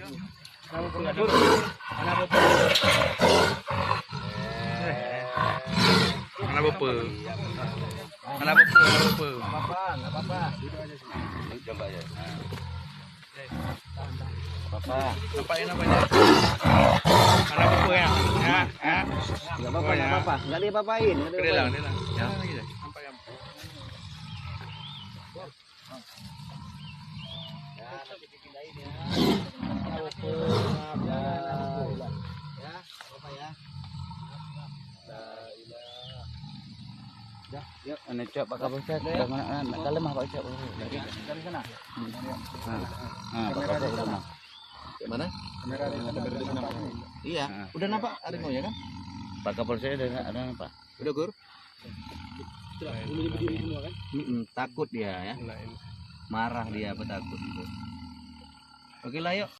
Mana apa? Mana apa? Apa-apa. Coba ya. Apa-apa. Nampain namanya? Mana apa ya? Ya. Enggak apa-apa, enggak apa-apa. Enggak diapa-apain, enggak Dia lang, diapa-apain. dia lang. Ya, lagi deh. Nampak yang. Yuk, ane cok Pak Kapolsek. Mana kalem Pak Cok. Lagi dari sana. Pak Kapolsek sana. Mana? Kamera di sana. Iya. Udah nampak harimau ya kan? Pak Kapolsek ada apa? Udah Gur? Ini berdiri semua kan? Takut dia ya. Marah dia apa takut. Oke lah yuk.